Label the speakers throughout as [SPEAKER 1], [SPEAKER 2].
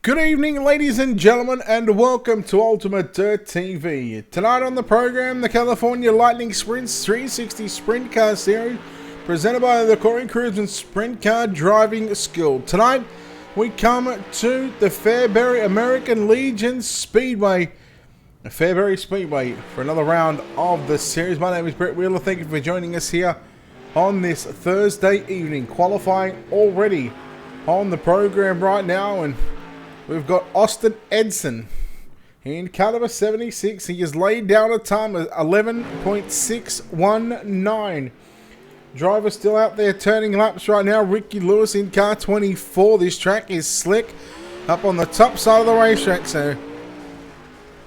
[SPEAKER 1] Good evening, ladies and gentlemen, and welcome to Ultimate Dirt TV. Tonight on the program, the California Lightning Sprints 360 Sprint Car Series, presented by the Kruseman Sprint Car Driving School. Tonight, we come to the Fairbury American Legion Speedway, for another round of the series. My name is Brett Wheeler. Thank you for joining us here on this Thursday evening. Qualifying already on the program right now, and we've got Austin Edson in caliber 76. He has laid down a time of 11.619. Driver still out there turning laps right now. Ricky Lewis in car 24. This track is slick up on the top side of the racetrack. So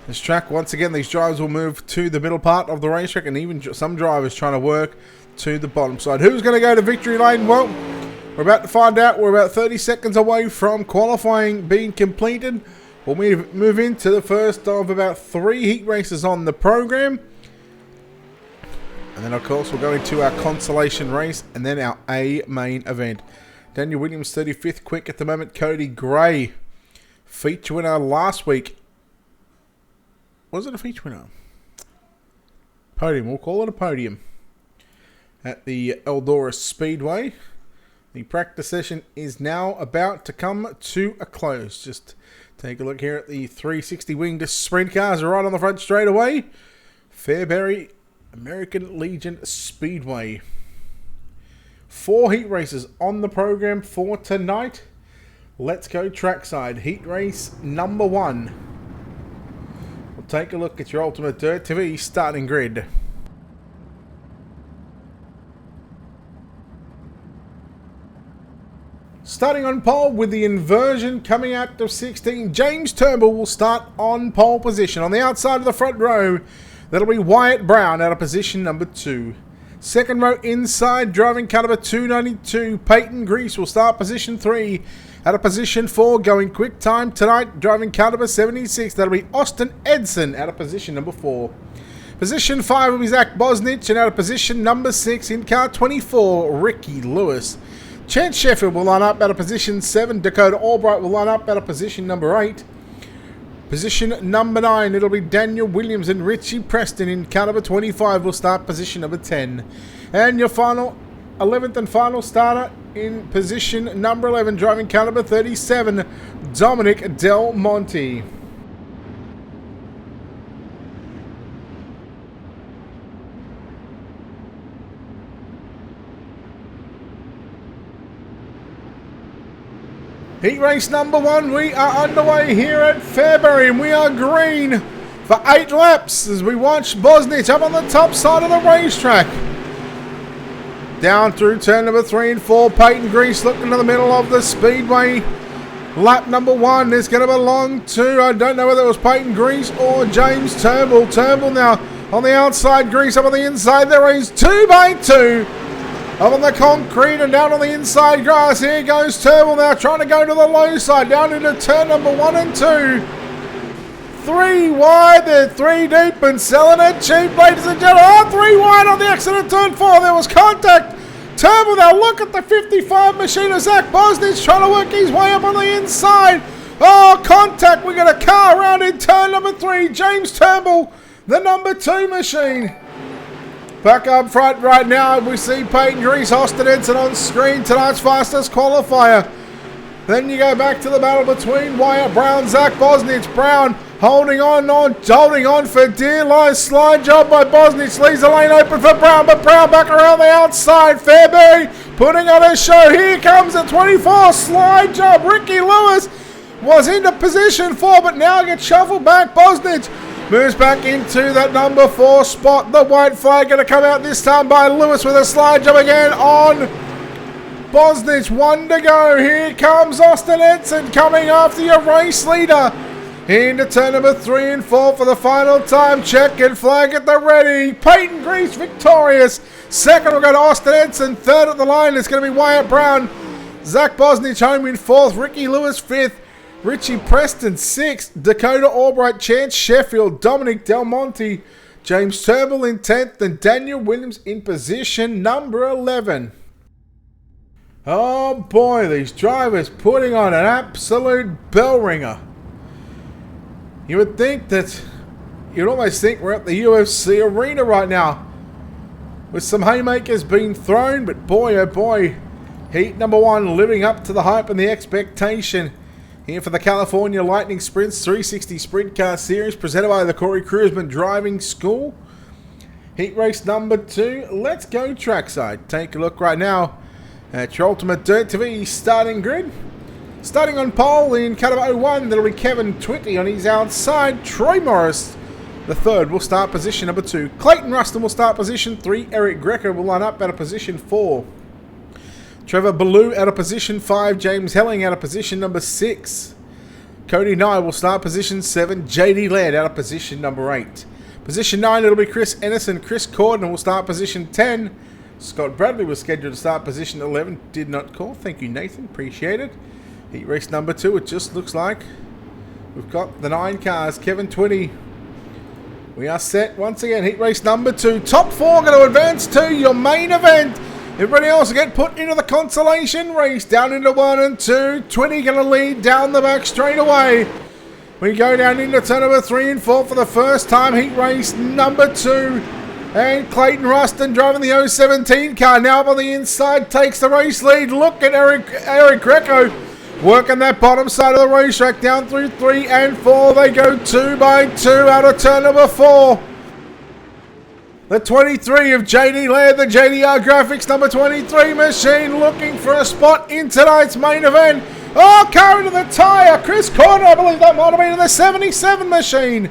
[SPEAKER 1] this track, once again, these drivers will move to the middle part of the racetrack, and even some drivers trying to work to the bottom side. Who's going to go to victory lane? Well, we're about to find out. We're about 30 seconds away from qualifying being completed. We'll move into the first of about 3 heat races on the program. And then, of course, we'll go into our consolation race and then our A main event. Daniel Williams, 35th quick at the moment. Cody Gray, feature winner last week. Was it a feature winner? Podium. We'll call it a podium at the Eldora Speedway. The practice session is now about to come to a close. Just take a look here at the 360 winged sprint cars right on the front straight away. Fairbury American Legion Speedway. 4 heat races on the program for tonight. Let's go trackside. Heat race number 1. We'll take a look at your Ultimate Dirt TV starting grid. Starting on pole with the inversion coming out of 16, James Turnbull will start on pole position. On the outside of the front row, that'll be Wyatt Brown out of position number 2. Second row inside, driving caliber 292, Peyton Grease will start position 3. Out of position 4, going quick time tonight, driving caliber 76, that'll be Austin Edson out of position number 4. Position 5 will be Zach Bosnich, and out of position number 6 in car 24, Ricky Lewis. Chance Sheffield will line up out of position 7. Dakota Albright will line up out of position number 8. Position number 9, it'll be Daniel Williams, and Richie Preston in caliber 25 will start position number 10. And your final 11th and final starter in position number 11, driving caliber 37, Dominic Del Monte. Heat race number 1, we are underway here at Fairbury, and we are green for 8 laps as we watch Bosnich up on the top side of the racetrack. Down through turn number 3 and 4, Peyton Grease looking to the middle of the speedway. Lap number 1 is going to belong to, I don't know whether it was Peyton Grease or James Turnbull. Turnbull now on the outside, Grease up on the inside. There is 2 by 2. Up on the concrete and down on the inside grass. Here goes Turnbull now trying to go to the low side. Down into turn number 1 and 2. 3 wide. They're 3 deep and selling it cheap, ladies and gentlemen. Oh, 3 wide on the exit of turn 4. There was contact. Turnbull now look at the 55 machine of Zach Bosnich trying to work his way up on the inside. Oh, contact. We got a car around in turn number 3. James Turnbull, the number 2 machine. Back up front right now, we see Peyton Grease, Austin Edson on screen, tonight's fastest qualifier. Then you go back to the battle between Wyatt Brown, Zach Bosnich. Brown holding on for dear life. Slide job by Bosnich, leaves the lane open for Brown, but Brown back around the outside. Fairbury putting on a show. Here comes the 24 slide job. Ricky Lewis was into position 4, but now gets shuffled back. Bosnich moves back into that number 4 spot. The white flag going to come out this time by Lewis with a slide job again on Bosnich. 1 to go. Here comes Austin Edson coming after your race leader. Into turn number 3 and 4 for the final time. Check and flag at the ready. Peyton Grease victorious. Second will go to Austin Edson. Third at the line is going to be Wyatt Brown. Zach Bosnich home in 4th. Ricky Lewis 5th. Richie Preston 6th, Dakota Albright, Chance Sheffield, Dominic Del Monte, James Turnbull in 10th, and Daniel Williams in position number 11. Oh boy, these drivers putting on an absolute bell ringer. You would think that, you'd almost think we're at the UFC arena right now, with some haymakers being thrown, but boy oh boy, heat number 1 living up to the hype and the expectation here for the California Lightning Sprints 360 Sprint Car Series presented by the Kruseman Driving School. Heat race number 2, let's go trackside. Take a look right now at your Ultimate Dirt TV starting grid. Starting on pole in cut of 01, that'll be Kevin Twitty on his outside. Troy Morris, the third, will start position number 2. Clayton Ruston will start position 3. Eric Greco will line up out of position 4. Trevor Ballou out of position 5. James Helling out of position number 6. Cody Nye will start position 7. JD Laird out of position number 8. Position 9, it'll be Chris Ennis and Chris Corden will start position 10. Scott Bradley was scheduled to start position 11. Did not call. Thank you, Nathan. Appreciate it. Heat race number 2, it just looks like we've got the 9 cars. Kevin Twitty. We are set once again. Heat race number 2. Top 4 going to advance to your main event. Everybody else will get put into the consolation race. Down into 1 and 2. Twitty going to lead down the back straight away. We go down into turn number 3 and 4 for the first time. Heat race number 2. And Clayton Ruston driving the 017 car. Now up on the inside takes the race lead. Look at Eric Greco working that bottom side of the racetrack down through 3 and 4. They go 2 by 2 out of turn number 4. The 23 of JD Laird, the JDR Graphics number 23 machine looking for a spot in tonight's main event. Oh, car into the tyre. Chris Corden, I believe that might have been in the 77 machine.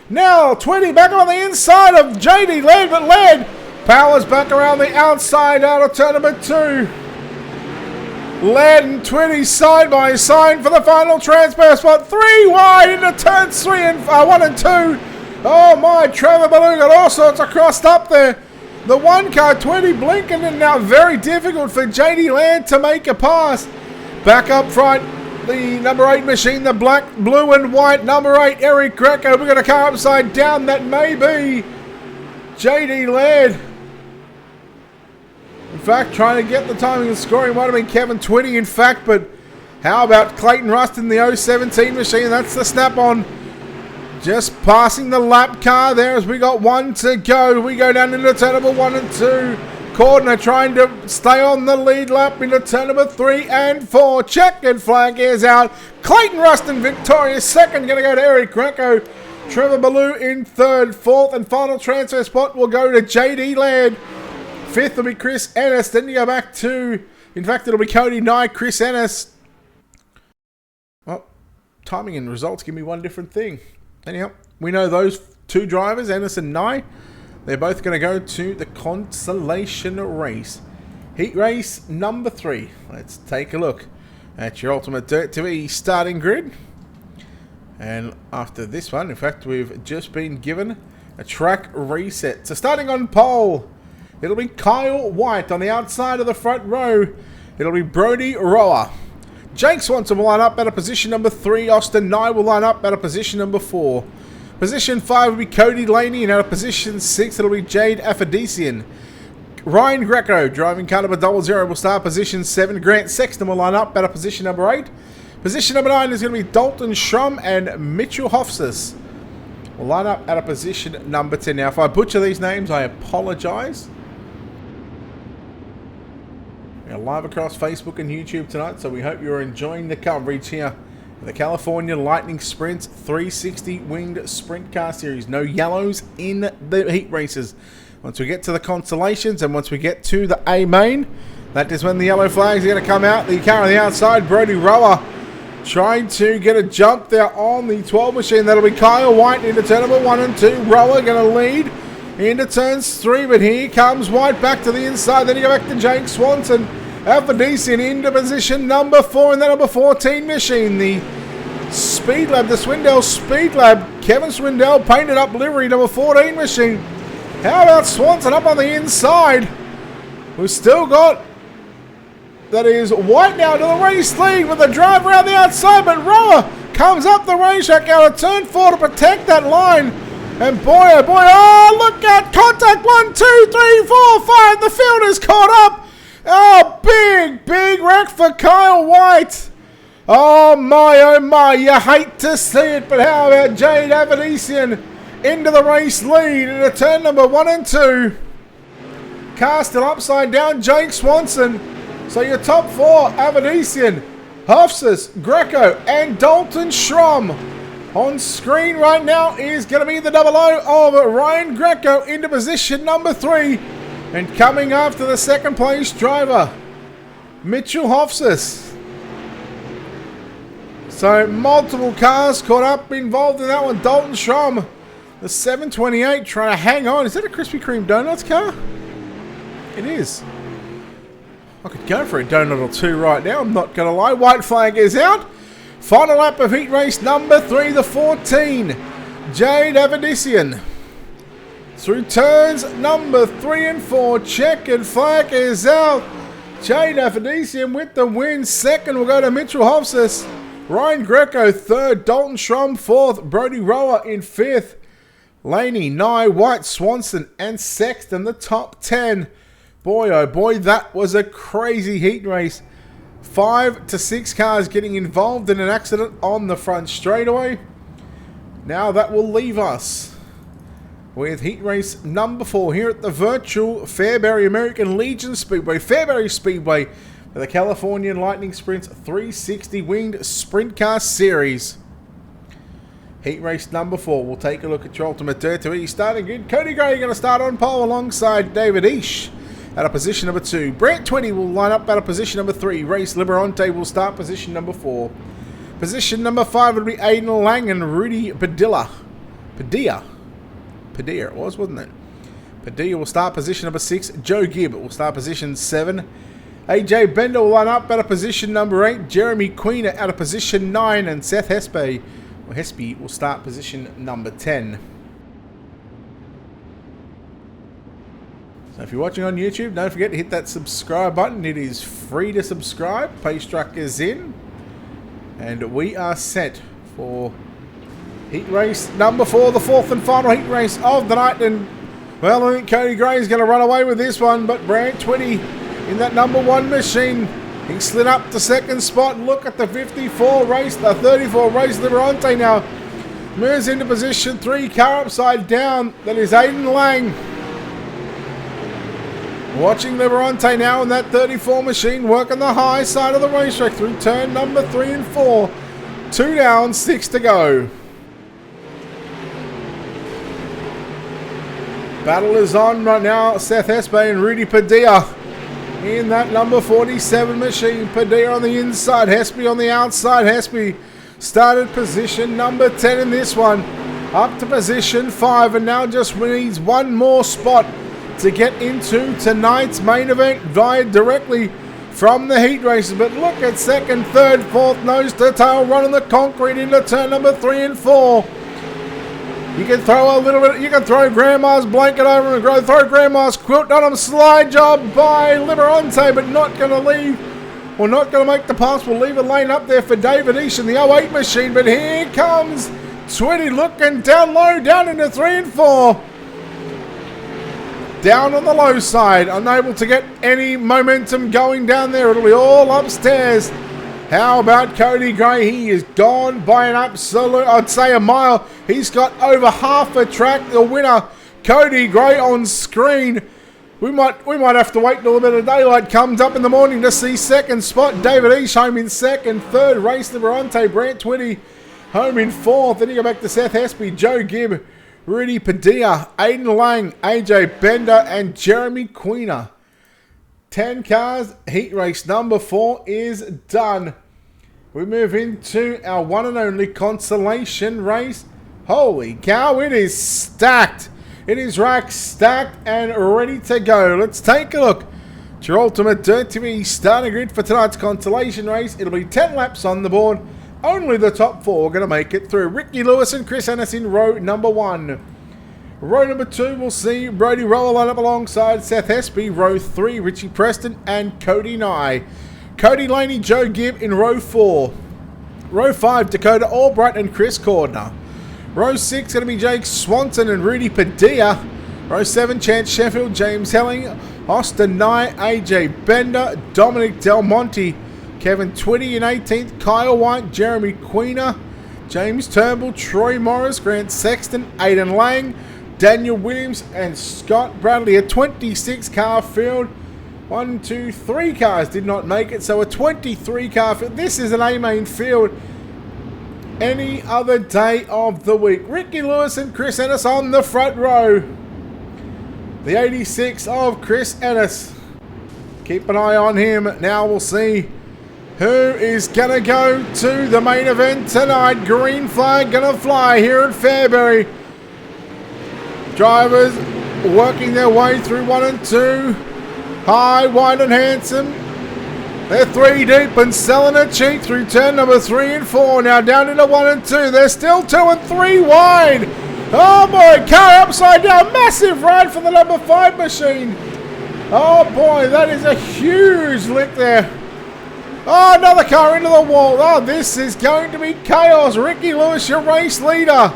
[SPEAKER 1] Now, Twitty back on the inside of JD Laird, but Laird powers back around the outside out of turn number 2. Laird and Twitty side by side for the final transfer spot. 3 wide into turns 1 and 2. Oh my, Trevor Ballou got all sorts of crossed up there. The 1 car, Twitty blinking, and now very difficult for JD Laird to make a pass. Back up front, the number 8 machine, the black, blue and white number 8, Eric Greco. We're going to car upside down. That may be JD Laird. In fact, trying to get the timing and scoring might have been Kevin Twitty, in fact, but how about Clayton Ruston, the 017 machine? That's the snap-on. Just passing the lap car there as we got 1 to go. We go down into turn number 1 and 2. Cordner trying to stay on the lead lap into turn number 3 and 4. Checkered flag is out. Clayton Ruston victorious. Second going to go to Eric Greco. Trevor Ballou in third. Fourth and final transfer spot will go to JD Laird. Fifth will be Chris Ennis. Then you go back to, in fact, it'll be Cody Nye, Chris Ennis. Well, timing and results give me one different thing. Anyhow, we know those 2 drivers, Ennis and Nye, they're both going to go to the consolation race. Heat race number 3. Let's take a look at your Ultimate Dirt TV starting grid. And after this one, in fact, we've just been given a track reset. So starting on pole, it'll be Kyle White on the outside of the front row. It'll be Brody Rower. Jake Swanson will line up at a position number 3. Austin Nye will line up at a position number 4. Position 5 will be Cody Laney, and out of position 6 it'll be Jade Aphrodisian. Ryan Greco driving car number 00 will start position 7. Grant Sexton will line up at a position number 8. Position number 9 is going to be Dalton Schrum, and Mitchell Hofstas will line up at a position number 10. Now, if I butcher these names, I apologise. We're live across Facebook and YouTube tonight, so we hope you're enjoying the coverage here for the California Lightning Sprints 360 Winged Sprint Car Series. No yellows in the heat races. Once we get to the consolations and once we get to the A main, that is when the yellow flags are going to come out. The car on the outside, Brody Rower, trying to get a jump there on the 12 machine. That'll be Kyle White into turn number 1 and 2. Rower going to lead into turns 3, but here comes White back to the inside. Then you go back to Jake Swanson. Aphrodisian into position number 4, and the number 14 machine, the Speed Lab, the Swindell Speed Lab. Kevin Swindell painted up livery, number 14 machine. How about Swanson up on the inside? We've still got, that is White now to the race lead with the driver around the outside, but Rower comes up the racetrack out of turn 4 to protect that line. And boy, oh, look at contact. 1, 2, 3, 4, 5. The field is caught up. Oh, big wreck for Kyle White. Oh my, you hate to see it, but how about Jade Avedisian into the race lead into turn number 1 and 2. Car still upside down, Jake Swanson. So your top 4, Avedisian, Hofstas, Greco, and Dalton Schramm. On screen right now is going to be the 00 of Ryan Greco into position number 3. And coming after the second place driver, Mitchell Hofstas. So multiple cars caught up, involved in that one. Dalton Schramm, the 728, trying to hang on. Is that a Krispy Kreme Donuts car? It is. I could go for a donut or two right now, I'm not going to lie. White flag is out. Final lap of heat race number 3, the 14. Jade Avedisian. Through turns number 3 and 4, checkered flag is out. Jade Avedisian with the win. Second will go to Mitchell Hofstas. Ryan Greco 3rd. Dalton Schramm 4th. Brody Rower in 5th. Laney, Nye, White, Swanson, and Sexton the top 10. Boy, oh boy, that was a crazy heat race. 5 to 6 cars getting involved in an accident on the front straightaway. Now that will leave us with heat race number 4 here at the virtual Fairbury American Legion Speedway. Fairbury Speedway for the Californian Lightning Sprints 360 Winged Sprint Car Series. Heat race number 4. We'll take a look at your ultimate dirt to be starting good. Cody Gray going to start on pole alongside David Ish at a position number 2. Brant 20 will line up at a position number 3. Race Liberante will start position number 4. Position number 5 will be Aiden Lang and Rudy Padilla it was, wasn't it? Padilla will start position number 6. Joe Gibb will start position 7. AJ Bender will line up at a position number 8. Jeremy Queen at a position 9. And Seth Hespy will start position number 10. So if you're watching on YouTube, don't forget to hit that subscribe button. It is free to subscribe. Pacetrack is in. And we are set for heat race number 4, the 4th and final heat race of the night. And, well, I think Cody Gray is going to run away with this one. But Brant 20 in that number 1 machine. He slid up to second spot. Look at the 54 race, the 34 race. Liberante now moves into position 3. Car upside down. That is Aiden Lang. Watching Liberante now in that 34 machine working the high side of the racetrack through turn number 3 and 4. 2 down, 6 to go. Battle is on right now. Seth Hespy and Rudy Padilla in that number 47 machine. Padilla on the inside, Hespy on the outside. Hespy started position number 10 in this one. Up to position 5 and now just needs one more spot to get into tonight's main event via directly from the heat races. But look at second, third, fourth, nose to tail, running the concrete into turn number 3 and 4. You can throw a little bit, you can throw Grandma's blanket over and throw Grandma's quilt on him. Slide job by Liberante, but not going to leave, or not going to make the pass. We'll leave a lane up there for David Eash in the 08 machine. But here comes 20 looking down low, down into 3 and 4. Down on the low side, unable to get any momentum going down there. It'll be all upstairs. How about Cody Gray? He is gone by an absolute, I'd say a mile. He's got over half a track. The winner, Cody Gray on screen. We might have to wait till a bit of daylight comes up in the morning to see second spot. David Eash home in second. Third, Race Liberante. Brant 20 home in 4th. Then you go back to Seth Hespy, Joe Gibb, Rudy Padilla, Aiden Lang, AJ Bender, and Jeremy Queener. 10 cars. Heat race number 4 is done. We move into our one and only consolation race. Holy cow, it is stacked. It is rack stacked and ready to go. Let's take a look at your ultimate Dirt TV starting grid for tonight's consolation race. It'll be 10 laps on the board. Only the top 4 are going to make it through. Ricky Lewis and Chris Ennis in row number 1. Row number 2, we'll see Brody Roller line up alongside Seth Hespy. Row 3, Richie Preston and Cody Nye. Cody Laney, Joe Gibb in row 4. Row 5, Dakota Albright and Chris Cordner. Row 6, going to be Jake Swanson and Rudy Padilla. Row 7, Chance Sheffield, James Helling, Austin Nye, AJ Bender, Dominic Del Monte, Kevin Twitty in 18th, Kyle White, Jeremy Queener, James Turnbull, Troy Morris, Grant Sexton, Aidan Lang, Daniel Williams and Scott Bradley. A 26 car field. 1, 2, 3 cars did not make it, so a 23 car field. This is an A-main field any other day of the week. Ricky Lewis and Chris Ennis on the front row. The 86 of Chris Ennis. Keep an eye on him. Now we'll see who is going to go to the main event tonight. Green flag going to fly here at Fairbury. Drivers working their way through 1 and 2. High, wide and handsome. They're 3 deep and selling it cheap through turn number 3 and 4. Now down into 1 and 2. They're still 2 and 3 wide. Oh boy, car upside down. Massive ride for the number 5 machine. Oh boy, that is a huge lick there. Oh, another car into the wall. Oh, this is going to be chaos. Ricky Lewis, your race leader.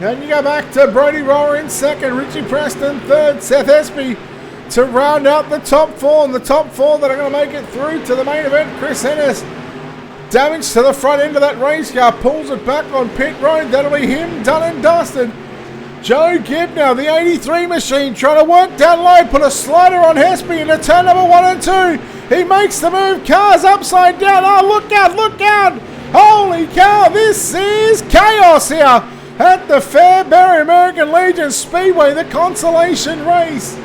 [SPEAKER 1] And you go back to Brody Rower in second, Richie Preston third, Seth Espy to round out the top 4. And the top 4 that are going to make it through to the main event. Chris Ennis, damage to the front end of that race car, pulls it back on pit road. That'll be him done and dusted. Joe Gibb now, the 83 machine, trying to work down low, put a slider on Hespy into turn number 1 and 2. He makes the move, cars upside down. Oh, look out, look out. Holy cow, this is chaos here at the Fairbury American Legion Speedway, the consolation race.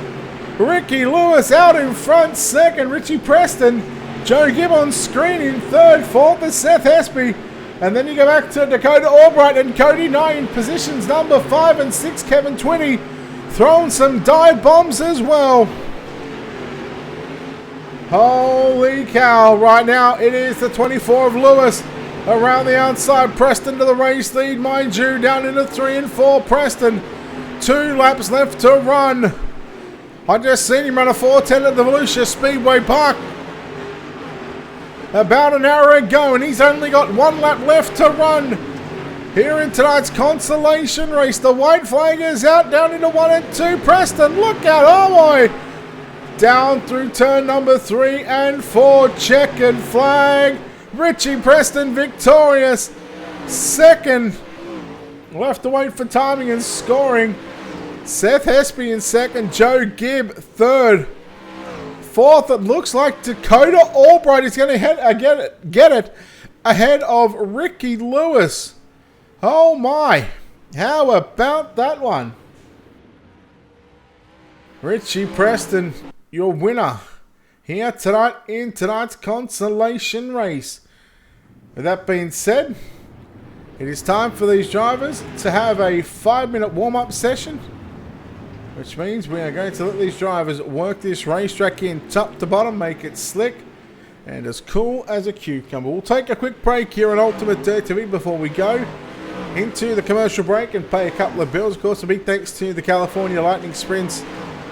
[SPEAKER 1] Ricky Lewis out in front, second, Richie Preston. Joe Gibb on screen in third, fourth is Seth Hespy. And then you go back to Dakota Albright and Cody Nye in positions number 5 and 6, Kevin Twitty throwing some dive bombs as well. Holy cow, right now it is the 24 of Lewis. Around the outside, Preston to the race lead, mind you, down into 3 and 4, Preston. 2 laps left to run. I just seen him run a 4:10 at the Volusia Speedway Park about an hour ago, and he's only got 1 lap left to run here in tonight's consolation race. The white flag is out, down into 1 and 2. Preston, look out, oh boy! Down through turn number 3 and 4, checkered flag. Richie Preston victorious. Second, we'll have to wait for timing and scoring. Seth Hespy in second, Joe Gibb third. Fourth, it looks like Dakota Albright is going to get it ahead of Ricky Lewis. Oh my, how about that one? Richie Preston, your winner here tonight in tonight's consolation race. With that being said, it is time for these drivers to have a 5-minute warm-up session, which means we are going to let these drivers work this racetrack in top to bottom, make it slick and as cool as a cucumber. We'll take a quick break here on Ultimate Dirt TV before we go into the commercial break and pay a couple of bills. Of course, a big thanks to the California Lightning Sprints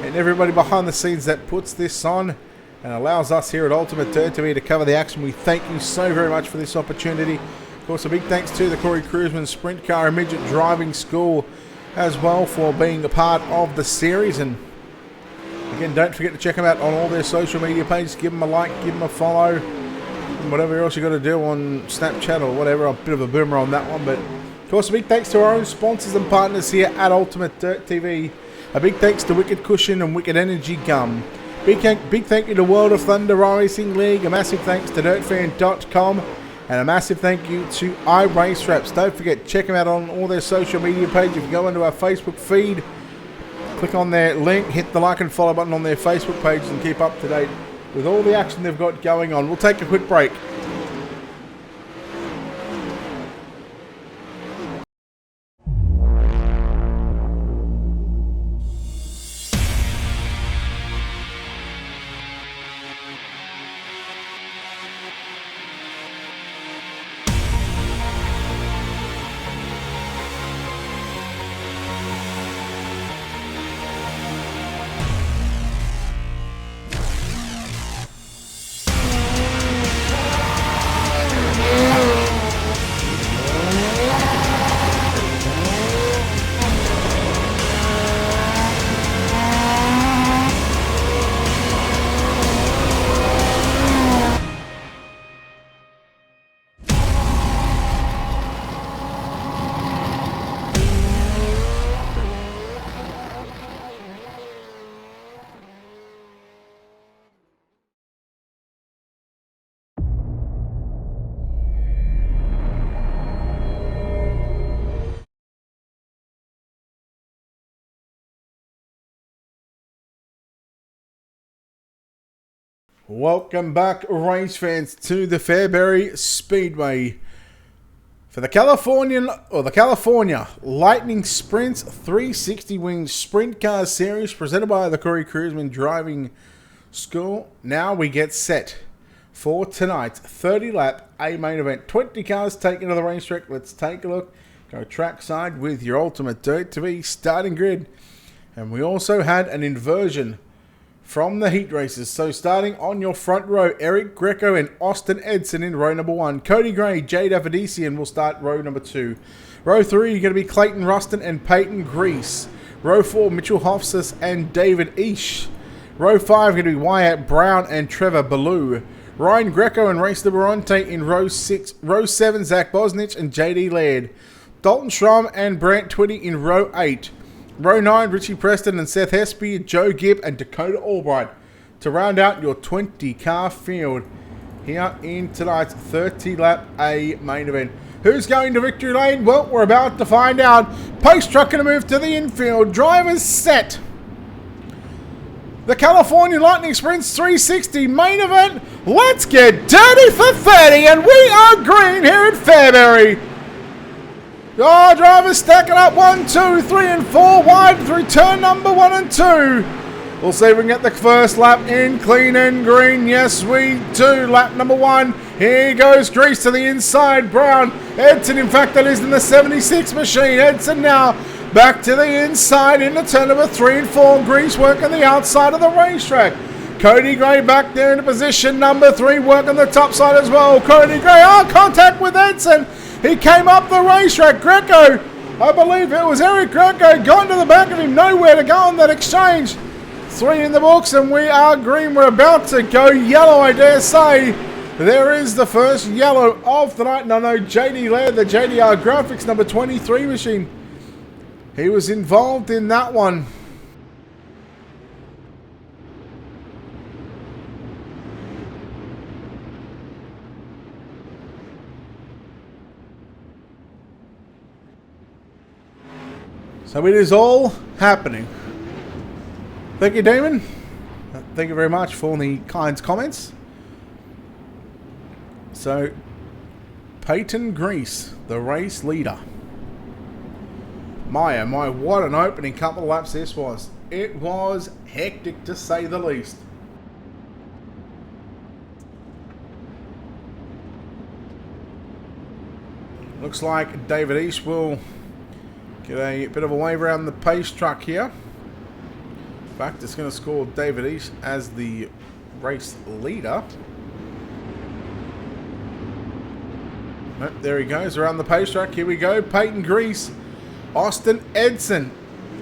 [SPEAKER 1] and everybody behind the scenes that puts this on and allows us here at Ultimate Dirt TV to cover the action. We thank you so very much for this opportunity. Of course, a big thanks to the Corey Kruseman Sprintcar and Midget Driving School as well for being a part of the series. And again, don't forget to check them out on all their social media pages. Give them a like, give them a follow, and whatever else you got to do on Snapchat or whatever. I'm a bit of a boomer on that one, but of course, a big thanks to our own sponsors and partners here at Ultimate Dirt TV. A big thanks to Wicked Cushion and Wicked Energy Gum. Big thank you to World of Thunder Racing League. A massive thanks to DirtFan.com. And a massive thank you to iRaceWraps. Don't forget, check them out on all their social media pages. If you go into our Facebook feed, click on their link, hit the like and follow button on their Facebook page and keep up to date with all the action they've got going on. We'll take a quick break. Welcome back, race fans, to the Fairbury Speedway for the California Lightning Sprints 360 Wing Sprint Car Series presented by the Kruseman Driving School. Now we get set for tonight's 30-lap A main event. 20 cars taken to the racetrack. Let's take a look. Go trackside with your ultimate dirt to be starting grid. And we also had an inversion from the heat races. So starting on your front row, Eric Greco and Austin Edson in row number 1. Cody Gray, Jade Avadisian will start row number 2. Row 3, you're going to be Clayton Ruston and Peyton Grease. Row 4, Mitchell Hofsas and David Eash. Row 5, going to be Wyatt Brown and Trevor Ballou. Ryan Greco and Race Liberante in row 6. Row 7, Zach Bosnich and JD Laird. Dalton Schramm and Brant Twitty in row 8. Row 9, Richie Preston and Seth Hespy, Joe Gibb and Dakota Albright to round out your 20-car field here in tonight's 30-lap A main event. Who's going to victory lane? Well, we're about to find out. Pace truck going to move to the infield. Drivers set. The California Lightning Sprints 360 main event. Let's get dirty for 30, and we are green here at Fairbury. Oh, drivers stacking up 1, 2, 3 and 4 wide through turn number 1 and 2. We'll see if we can get the first lap in clean and green. Yes, we do. Lap number 1. Here goes Grease to the inside. Brown. Edson, in fact, that is in the 76 machine. Edson now back to the inside into turn number 3 and 4. Grease working the outside of the racetrack. Cody Gray back there into position number 3, working the top side as well. Cody Gray, contact with Edson. He came up the racetrack. Greco, I believe it was Eric Greco, gone to the back of him. Nowhere to go on that exchange. 3 in the books, and we are green. We're about to go yellow, I dare say. There is the first yellow of the night. And I know JD Laird, the JDR Graphics number 23 machine. He was involved in that one. So it is all happening. Thank you, Damon. Thank you very much for the kind comments. So, Peyton Grease, the race leader. My, what an opening couple of laps this was. It was hectic to say the least. Looks like David East will get a bit of a wave around the pace truck here. In fact, it's going to score David East as the race leader. Nope, there he goes around the pace track. Here we go. Peyton Grease, Austin Edson.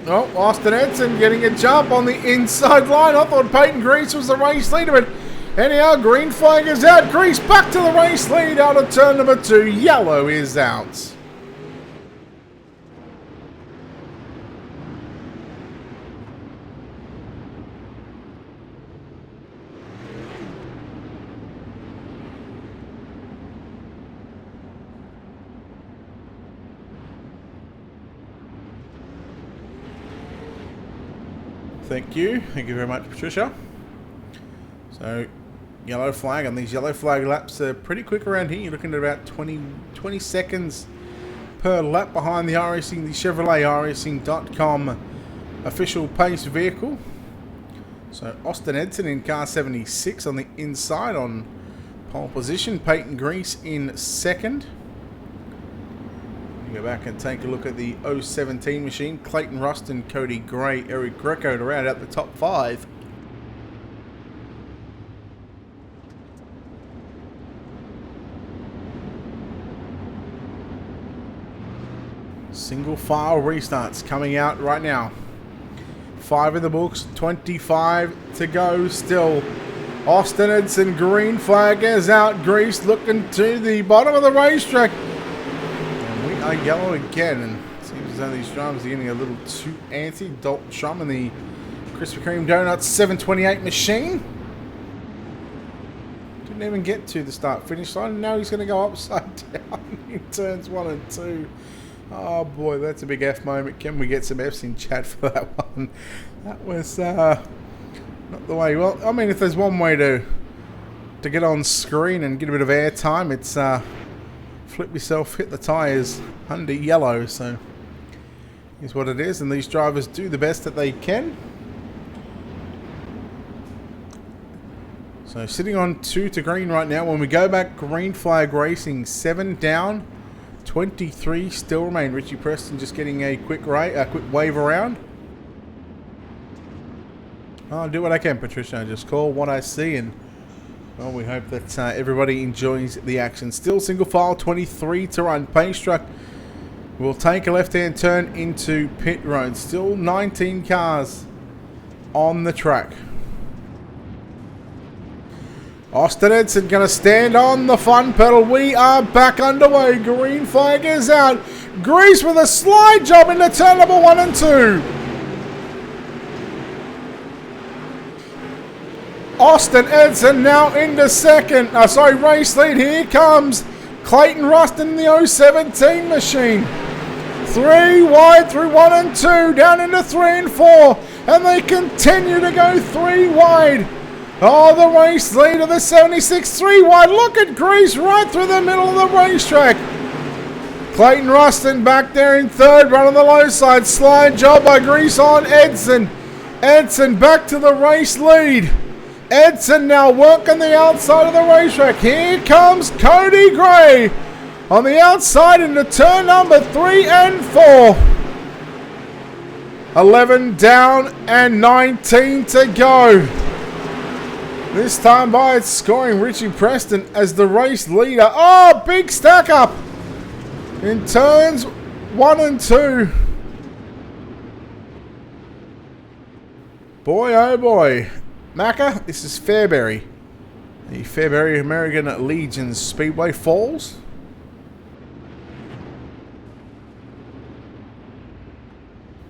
[SPEAKER 1] Oh, Austin Edson getting a jump on the inside line. I thought Peyton Grease was the race leader, but anyhow, green flag is out. Grease back to the race lead out of turn number 2. Yellow is out. Thank you very much, Patricia. So, yellow flag, and these yellow flag laps are pretty quick around here. You're looking at about 20 seconds per lap behind the iRacing, the Chevrolet iRacing.com official pace vehicle. So, Austin Edson in car 76 on the inside on pole position. Peyton Grease in second. Go back and take a look at the 017 machine. Clayton Ruston, Cody Gray, Eric Greco to round out the top 5. Single file restarts coming out right now. 5 in the books, 25 to go still. Austin Edson, green flag is out. Grease looking to the bottom of the racetrack. Are yellow again, and it seems as though these drivers are getting a little too antsy. Dalton Schramm in the Krispy Kreme Donuts 728 machine. Didn't even get to the start finish line, and now he's going to go upside down in turns 1 and 2. Oh boy, that's a big F moment. Can we get some Fs in chat for that one? That was not the way. Well, I mean, if there's one way to to get on screen and get a bit of air time. It's flip yourself, hit the tyres under yellow. So here's what it is, and these drivers do the best that they can. So sitting on 2 to green right now. When we go back, green flag racing, 7 down, 23 still remain. Richie Preston just getting a quick wave around. I'll do what I can, Patricia. I just call what I see, and well, we hope that everybody enjoys the action. Still single file, 23 to run. Pace truck will take a left-hand turn into pit road. Still 19 cars on the track. Austin Edson going to stand on the fun pedal. We are back underway. Green flag is out. Grease with a slide job into turn number 1 and 2. Austin Edson now into second. Race lead. Here comes Clayton Rustin in the 017 machine. 3 wide through 1 and 2. Down into 3 and 4. And they continue to go 3 wide. Oh, the race lead of the 76, 3 wide. Look at Grease right through the middle of the racetrack. Clayton Rustin back there in third, run on the low side. Slide job by Grease on Edson. Edson back to the race lead. Edson now working the outside of the racetrack. Here comes Cody Gray on the outside into turn number 3 and 4. 11 down and 19 to go. This time by it's scoring Richie Preston as the race leader. Oh, big stack up in turns 1 and 2. Boy, oh boy. Macca, this is Fairbury. The Fairbury American Legion Speedway Falls.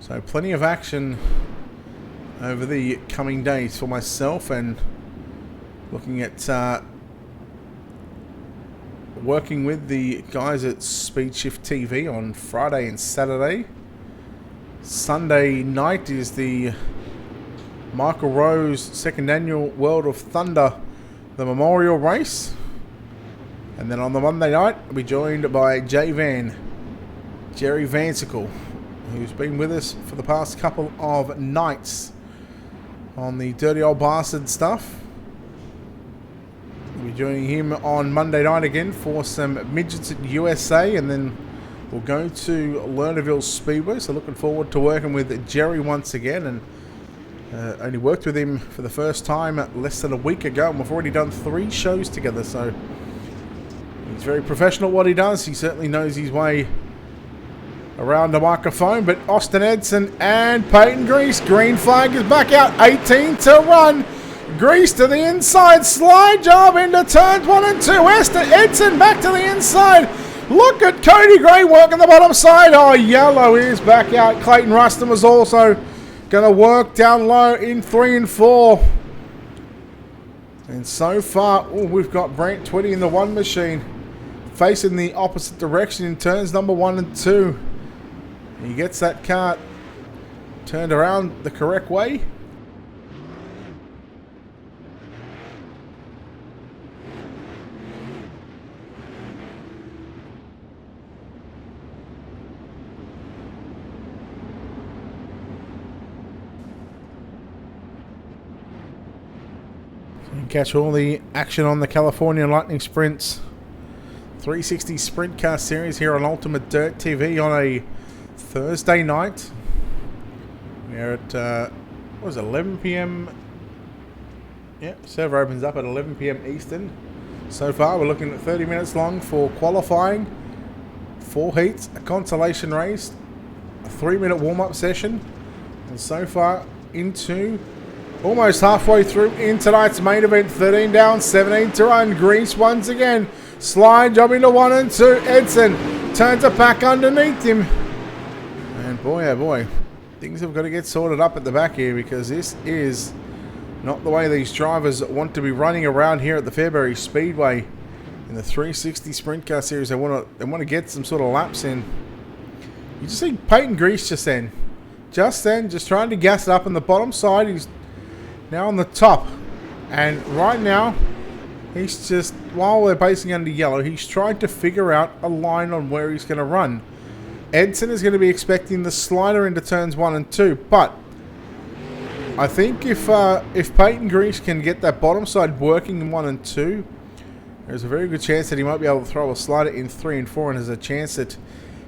[SPEAKER 1] So plenty of action over the coming days for myself, and looking at working with the guys at Speed Shift TV on Friday and Saturday. Sunday night is the Michael Rose second annual World of Thunder, the memorial race. And then on the Monday night, we'll be joined by Jerry Vansicle, who's been with us for the past couple of nights on the Dirty Old Bastard stuff. We'll be joining him on Monday night again for some midgets at USA, and then we'll go to Lernerville Speedway. So looking forward to working with Jerry once again, and only worked with him for the first time less than a week ago, and we've already done 3 shows together. So he's very professional at what he does. He certainly knows his way around the microphone. But Austin Edson and Peyton Grease, green flag is back out, 18 to run. Grease to the inside, slide job into turns 1 and 2. Edson back to the inside. Look at Cody Gray working the bottom side. Oh, yellow is back out. Clayton Rustin was also going to work down low in 3 and 4. And so far, we've got Brent Twitty in the 1 machine facing the opposite direction in turns number 1 and 2. He gets that car turned around the correct way. You can catch all the action on the California Lightning Sprints 360 Sprint Car Series here on Ultimate Dirt TV on a Thursday night. We're at, 11 p.m. Yeah, server opens up at 11 p.m. Eastern. So far, we're looking at 30 minutes long for qualifying, 4 heats, a consolation race, a 3-minute warm-up session, and so far into almost halfway through in tonight's main event. 13 down, 17 to run. Grease once again. Slide job into 1 and 2. Edson turns it back underneath him. And boy, oh boy, things have got to get sorted up at the back here, because this is not the way these drivers want to be running around here at the Fairbury Speedway in the 360 Sprint Car Series. They want to get some sort of laps in. You just see Peyton Grease just trying to gas it up on the bottom side. He's now on the top, and right now He's just, while we're basing under yellow, he's trying to figure out a line on where he's going to run. Edson is going to be expecting the slider into turns 1 and 2, but I think if Peyton Grease can get that bottom side working in 1 and 2, there's a very good chance that he might be able to throw a slider in 3 and 4, and there's a chance that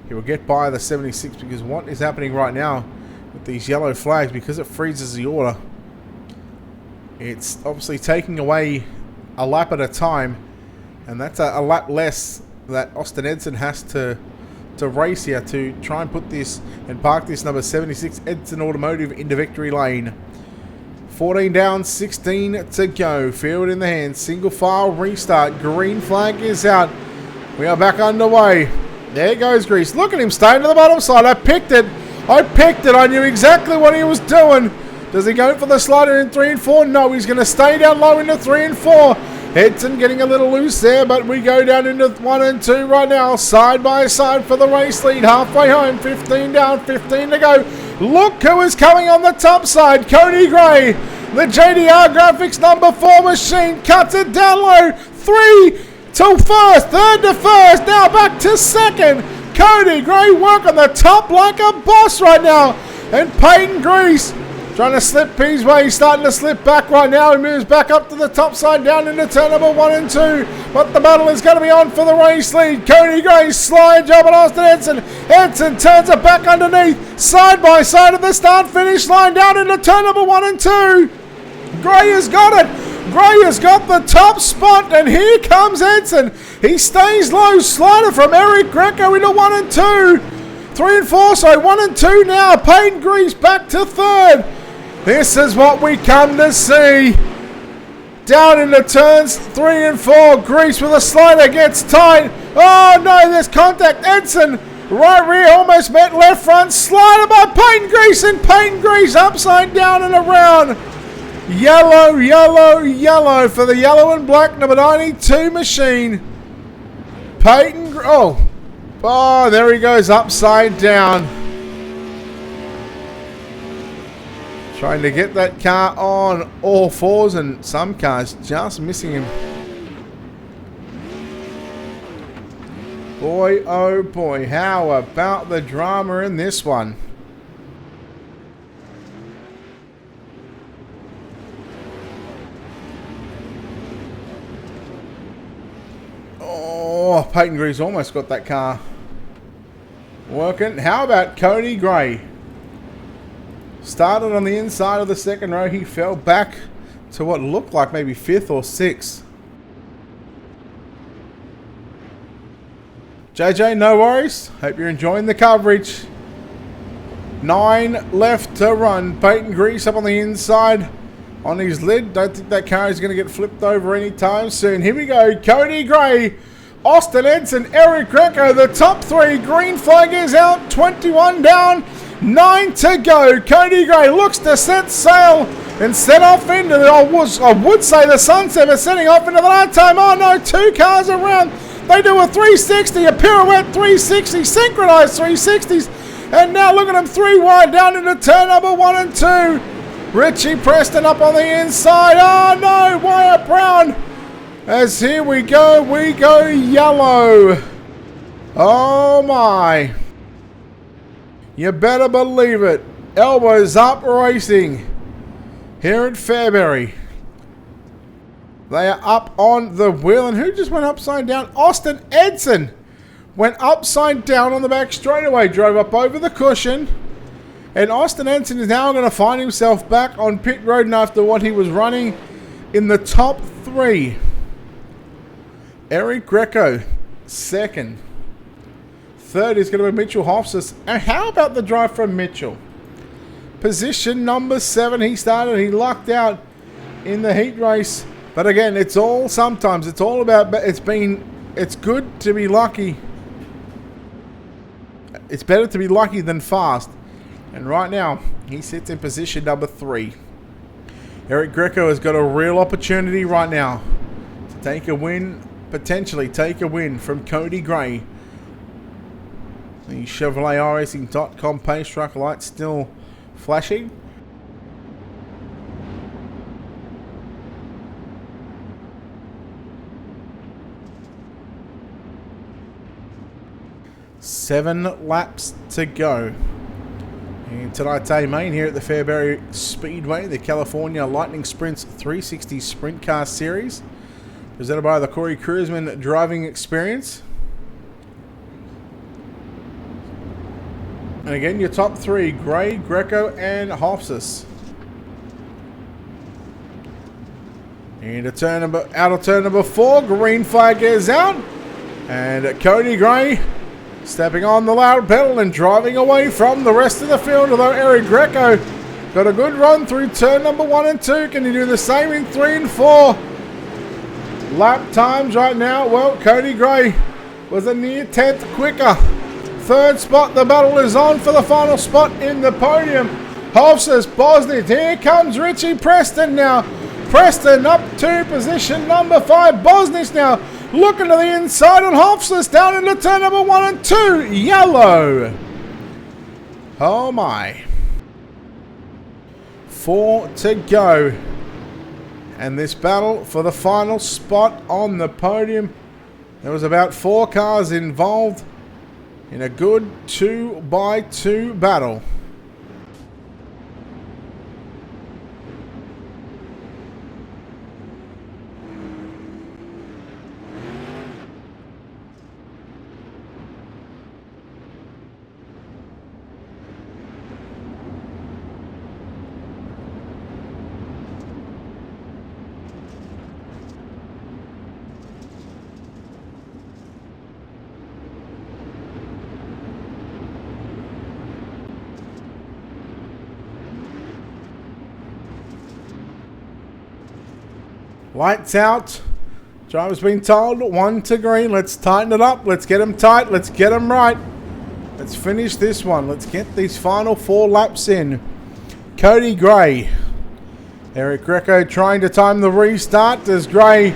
[SPEAKER 1] he will get by the 76, because what is happening right now with these yellow flags, because it freezes the order, it's obviously taking away a lap at a time, and that's a lap less that Austin Edson has to race here to try and put this and park this number 76 Edson Automotive into victory lane. 14 down, 16 to go. Field in the hand. Single file restart. Green flag is out. We are back underway. There goes Grease. Look at him staying to the bottom side. I picked it. I knew exactly what he was doing. Does he go for the slider in 3 and 4? No, he's going to stay down low into 3 and 4. Edson getting a little loose there, but we go down into 1 and 2 right now. Side by side for the race lead. Halfway home. 15 down, 15 to go. Look who is coming on the top side. Cody Gray. The JDR Graphics number 4 machine cuts it down low. 3 to first. 3rd to first. Now back to 2nd. Cody Gray work on the top like a boss right now. And Peyton Grease trying to slip his way. He's starting to slip back right now. He moves back up to the top side, down into turn number 1 and 2. But the battle is going to be on for the race lead. Cody Gray slide job on Austin Edson. Edson turns it back underneath. Side by side of the start finish line, down into turn number 1 and 2. Gray has got it. Gray has got the top spot, and here comes Edson. He stays low. Slider from Eric Greco into 1 and 2. 3 and 4, so 1 and 2 now. Peyton Grease back to 3rd. This is what we come to see. Down into turns 3 and 4. Grease with a slider gets tight. Oh no, there's contact. Edson, right rear almost met left front. Slider by Peyton Grease, and Peyton Grease upside down and around. Yellow, yellow, yellow for the yellow and black number 92 machine. Peyton, oh, there he goes upside down. Trying to get that car on all fours, and some cars just missing him. Boy, oh boy, how about the drama in this one? Oh, Peyton Grease almost got that car working. How about Cody Gray? Started on the inside of the second row. He fell back to what looked like maybe 5th or 6th. JJ, no worries. Hope you're enjoying the coverage. 9 left to run. Peyton Grease up on the inside on his lid. Don't think that car is going to get flipped over anytime soon. Here we go. Cody Gray, Austin Edson, Eric Greco, the top 3. Green flag is out. 21 down. 9 to go. Cody Gray looks to set sail and set off into the, I would say the sunset, but setting off into the night time. Oh no, 2 cars around. They do a 360, a pirouette 360, synchronized 360s. And now look at them 3 wide down into turn number 1 and 2. Richie Preston up on the inside. Oh no, Wyatt Brown. As here we go yellow. Oh my. You better believe it. Elbows up racing here at Fairbury. They are up on the wheel. And who just went upside down? Austin Edson went upside down on the back straightaway. Drove up over the cushion. And Austin Edson is now going to find himself back on pit road, and after what he was running in the top 3. Eric Greco, 2nd. 3rd is going to be Mitchell Hofstas. And how about the drive from Mitchell? Position number 7. He started. He lucked out in the heat race. But again, it's all sometimes. It's all about. It's good to be lucky. It's better to be lucky than fast. And right now, he sits in position number 3. Eric Greco has got a real opportunity right now to take a win, potentially take a win from Cody Gray. The Chevrolet iRacing.com pace truck light still flashing. 7 laps to go. And tonight's A main here at the Fairbury Speedway, the California Lightning Sprints 360 Sprint Car Series, presented by the Kruseman Driving Experience. And again, your top 3, Gray, Greco, and Hofstas. And out of turn number 4, green flag is out. And Cody Gray stepping on the loud pedal and driving away from the rest of the field. Although Eric Greco got a good run through turn number 1 and 2. Can he do the same in 3 and 4? Lap times right now. Well, Cody Gray was a near 10th quicker. 3rd spot. The battle is on for the final spot in the podium. Hofstas, Bosnich. Here comes Richie Preston now. Preston up to position number 5. Bosnich now looking to the inside, and Hofstas down into turn number 1 and 2. Yellow. Oh my. 4 to go. And this battle for the final spot on the podium. There was about 4 cars involved in a good 2x2 battle. Lights out. Driver's been told 1 to green. Let's tighten it up. Let's get them tight. Let's get them right. Let's finish this one. Let's get these final 4 laps in. Cody Gray. Eric Greco trying to time the restart. Does Gray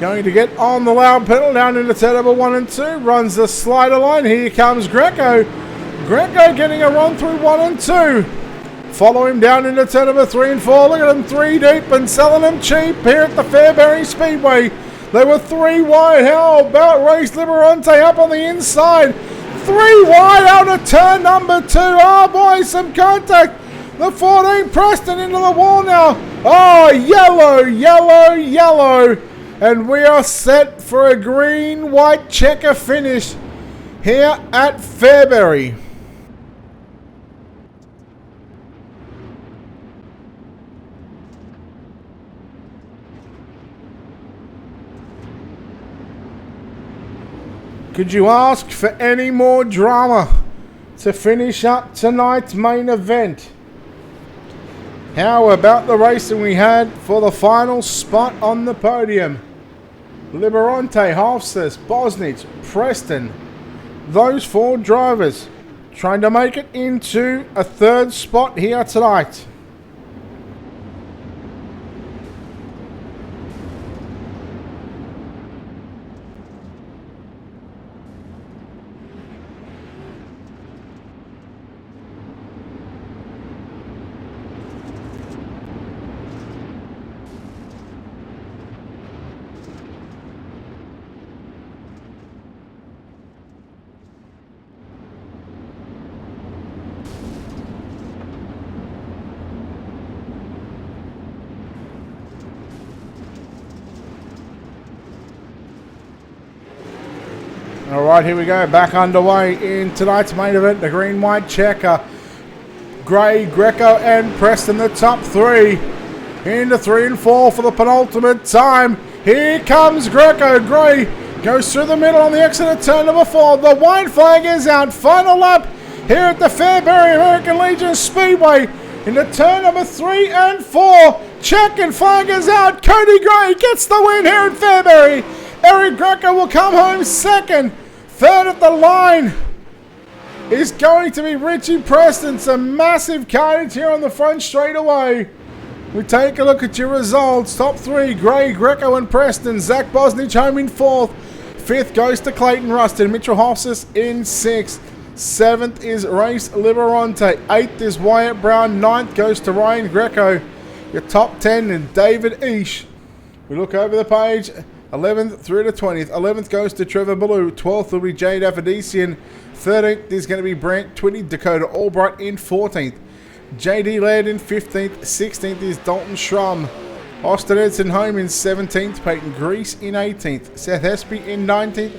[SPEAKER 1] going to get on the loud pedal down into turn number 1 and 2. Runs the slider line. Here comes Greco. Greco getting a run through 1 and 2. Follow him down into turn number 3 and 4. Look at them 3 deep and selling them cheap here at the Fairbury Speedway. They were 3 wide. How about Race Liberante up on the inside? 3 wide out of turn number 2. Oh boy, some contact. The 14 Preston into the wall now. Oh, yellow, yellow, yellow. And we are set for a green-white checker finish here at Fairbury. Could you ask for any more drama to finish up tonight's main event? How about the racing we had for the final spot on the podium? Liberante, Hofstas, Bosnich, Preston. Those 4 drivers trying to make it into a 3rd spot here tonight. Alright, here we go. Back underway in tonight's main event. The green-white checker. Gray, Greco, and Preston, the top 3. Into 3 and 4 for the penultimate time. Here comes Greco. Gray goes through the middle on the exit of turn number 4. The white flag is out. Final lap here at the Fairbury American Legion Speedway. Into turn number 3 and 4. Check and flag is out. Cody Gray gets the win here at Fairbury. Eric Greco will come home 2nd. 3rd at the line is going to be Richie Preston. Some massive carnage here on the front straightaway. We take a look at your results. Top 3, Gray, Greco, and Preston. Zach Bosnich home in 4th. 5th goes to Clayton Rustin. Mitchell Hofstas in 6th. 7th is Race Liberante. 8th is Wyatt Brown. 9th goes to Ryan Greco. Your top 10 and David Eash. We look over the page. 11th through to 20th. 11th goes to Trevor Ballou. 12th will be Jade Aphrodisian. 13th is going to be Brant Twitty. Dakota Albright in 14th. JD Laird in 15th. 16th is Dalton Schrum. Austin Edson home in 17th. Peyton Grease in 18th. Seth Espy in 19th.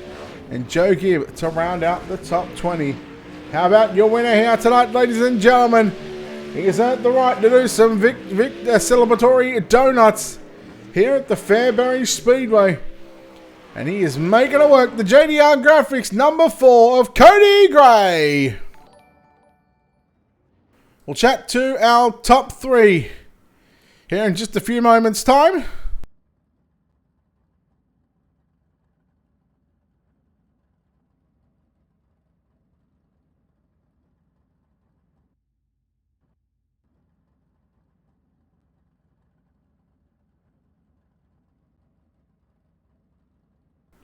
[SPEAKER 1] And Joe Gibb to round out the top 20. How about your winner here tonight, ladies and gentlemen? He has earned the right to do some celebratory donuts here at the Fairbury Speedway. And he is making it work. The JDR Graphics number 4 of Cody Gray. We'll chat to our top 3 here in just a few moments' time.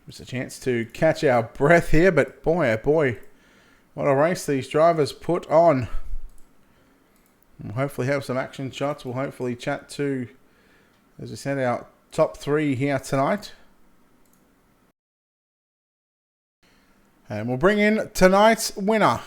[SPEAKER 1] Just a chance to catch our breath here, but boy, oh boy, what a race these drivers put on. We'll hopefully have some action shots. We'll hopefully chat to, as I said, our top 3 here tonight. And we'll bring in tonight's winner.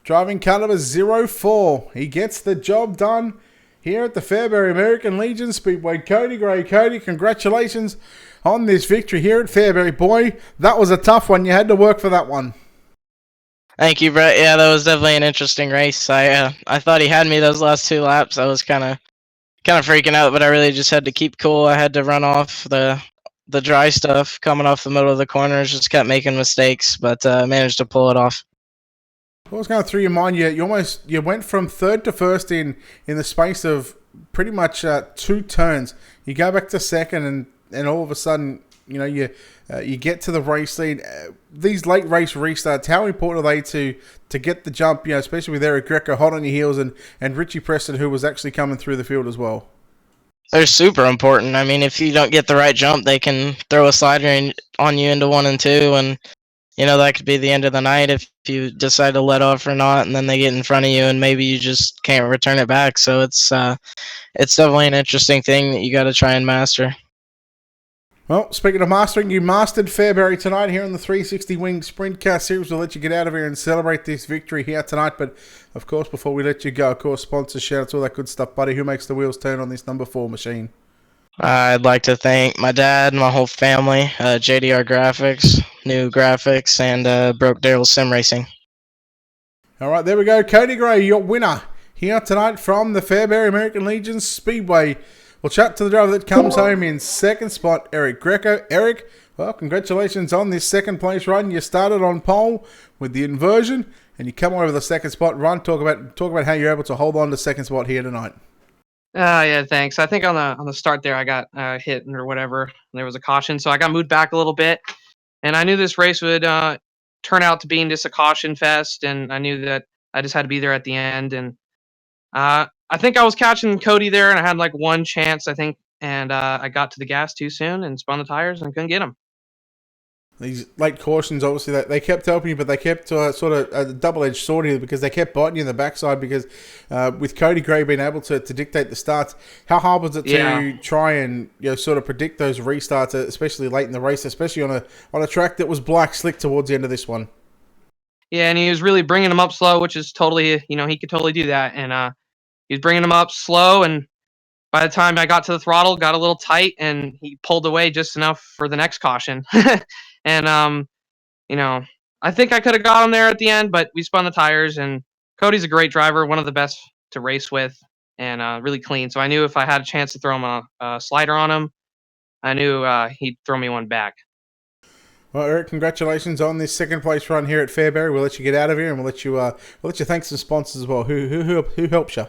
[SPEAKER 1] Driving caliber 04. He gets the job done here at the Fairbury American Legion Speedway. Cody Gray. Cody, congratulations on this victory here at Fairbury. Boy, that was a tough one. You had to work for that one.
[SPEAKER 2] Thank you, Brett. Yeah, that was definitely an interesting race. I thought he had me those last 2 laps. I was kind of freaking out, but I really just had to keep cool. I had to run off the dry stuff coming off the middle of the corners. Just kept making mistakes, but managed to pull it off.
[SPEAKER 1] What was going through your mind? You went from 3rd to 1st in the space of pretty much 2 turns. You go back to 2nd, and all of a sudden, you know, you get to the race lead. These late race restarts, how important are they to get the jump? You know, especially with Eric Greco hot on your heels and Richie Preston, who was actually coming through the field as well.
[SPEAKER 2] They're super important. I mean, if you don't get the right jump, they can throw a slider on you into 1 and 2, and you know, that could be the end of the night if you decide to let off or not, and then they get in front of you, and maybe you just can't return it back. So it's definitely an interesting thing that you got to try and master.
[SPEAKER 1] Well, speaking of mastering, you mastered Fairbury tonight here in the 360 Wing Sprint Car Series. We'll let you get out of here and celebrate this victory here tonight. But, of course, before we let you go, of course, sponsors, shout-outs, all that good stuff. Buddy, who makes the wheels turn on this number 4 machine?
[SPEAKER 2] I'd like to thank my dad, my whole family, JDR Graphics, New Graphics, and Broke Daryl Sim Racing.
[SPEAKER 1] All right, there we go. Cody Gray, your winner here tonight from the Fairbury American Legion Speedway. We'll chat to the driver that comes home in 2nd spot, Eric Greco. Eric, well, congratulations on this 2nd place run. You started on pole with the inversion, and you come over the 2nd spot run. Talk about how you're able to hold on to 2nd spot here tonight.
[SPEAKER 3] Yeah, thanks. I think on the start there, I got hit or whatever. There was a caution, so I got moved back a little bit. And I knew this race would turn out to being just a caution fest, and I knew that I just had to be there at the end. And I think I was catching Cody there, and I had like 1 chance, I think, and I got to the gas too soon and spun the tires and couldn't get them.
[SPEAKER 1] These late cautions, obviously, they kept helping you, but they kept sort of a double-edged sword here because they kept biting you in the backside because with Cody Gray being able to dictate the starts, how hard was it to try and sort of predict those restarts, especially late in the race, especially on a track that was black slick towards the end of this one?
[SPEAKER 3] Yeah, and he was really bringing them up slow, which is totally, he could totally do that. And he was bringing them up slow, and by the time I got to the throttle, got a little tight, and he pulled away just enough for the next caution. And, I think I could have got him there at the end, but we spun the tires, and Cody's a great driver, one of the best to race with, and really clean. So I knew if I had a chance to throw him a slider on him, I knew he'd throw me one back.
[SPEAKER 1] Well, Eric, congratulations on this 2nd place run here at Fairbury. We'll let you get out of here, and we'll let you thank some sponsors as well. Who helps you?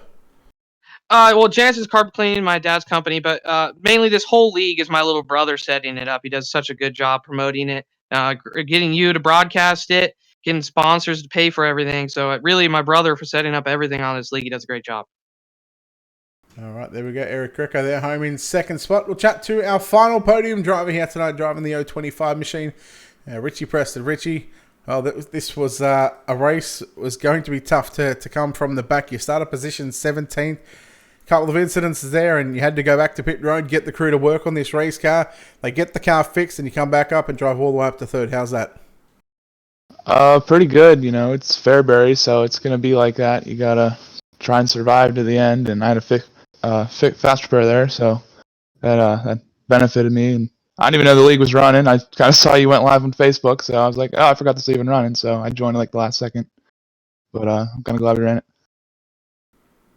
[SPEAKER 3] Well, Jansen's Carpet Cleaning, my dad's company, but mainly this whole league is my little brother setting it up. He does such a good job promoting it, getting you to broadcast it, getting sponsors to pay for everything. So really, my brother for setting up everything on this league, he does a great job.
[SPEAKER 1] All right, there we go. Eric Greco there, home in 2nd spot. We'll chat to our final podium driver here tonight, driving the 025 machine, Richie Preston. Richie, well, this was a race. It was going to be tough to come from the back. You started position 17th. couple of incidences there, and you had to go back to pit road, get the crew to work on this race car. They get the car fixed, and you come back up and drive all the way up to third. How's that?
[SPEAKER 4] Pretty good. You know, it's Fairbury, so it's gonna be like that. You gotta try and survive to the end, and I had a fast repair there, so that benefited me. And I didn't even know the league was running. I kind of saw you went live on Facebook, so I was like, oh, I forgot this was even running, so I joined like the last second. But I'm kind of glad we ran it.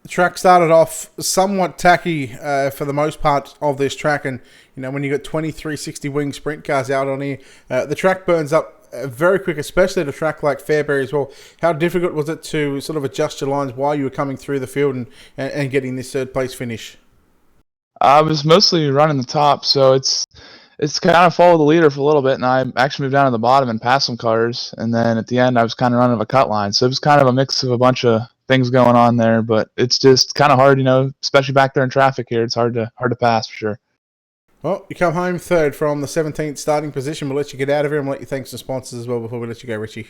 [SPEAKER 1] The track started off somewhat tacky for the most part of this track, and you know, when you got 2360 wing sprint cars out on here, the track burns up very quick, especially at a track like Fairbury as well. How difficult was it to sort of adjust your lines while you were coming through the field and getting this third place finish?
[SPEAKER 4] I was mostly running the top, so it's kind of follow the leader for a little bit, and I actually moved down to the bottom and passed some cars, and then at the end I was kind of running a cut line, so it was kind of a mix of a bunch of things going on there, but it's just kind of hard, you know, especially back there in traffic here. It's hard to pass for sure.
[SPEAKER 1] Well, you come home third from the 17th starting position. We'll let you get out of here and we'll let you thank some sponsors as well before we let you go, Richie.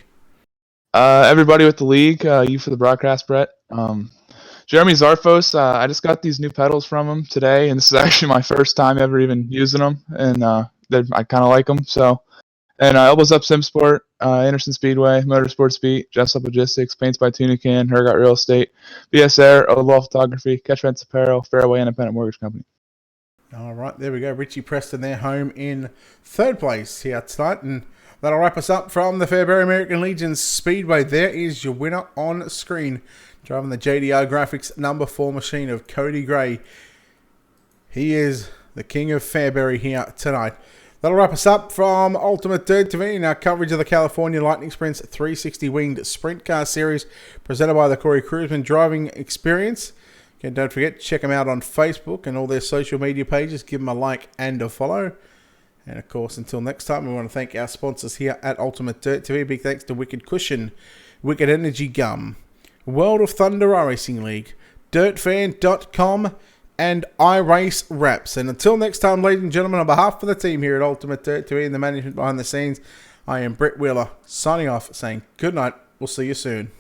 [SPEAKER 4] Everybody with the league, you for the broadcast, Brett. Jeremy Zarfos, I just got these new pedals from him today, and this is actually my first time ever even using them, and I kind of like them. So, and Elbows Up SimSport, Anderson Speedway, Motorsports Beat, Jessup Logistics, Paints by Tunican, Hergot Real Estate, BS Air, Oval Photography, Catch Fence Apparel, Fairway Independent Mortgage Company.
[SPEAKER 1] All right, there we go. Richie Preston there, home in third place here tonight. And that'll wrap us up from the Fairbury American Legion Speedway. There is your winner on screen, driving the JDR Graphics number 4 machine of Cody Gray. He is the king of Fairbury here tonight. That'll wrap us up from Ultimate Dirt TV and our coverage of the California Lightning Sprints 360 Winged Sprint Car Series presented by the Corey Kruseman Driving Experience. Again, don't forget, check them out on Facebook and all their social media pages. Give them a like and a follow. And of course, until next time, we want to thank our sponsors here at Ultimate Dirt TV. Big thanks to Wicked Cushion, Wicked Energy Gum, World of Thunder Racing League, DirtFan.com, and iRace Wraps. And until next time, ladies and gentlemen, on behalf of the team here at Ultimate Dirt TV and the management behind the scenes, I am Brett Wheeler, signing off, saying good night. We'll see you soon.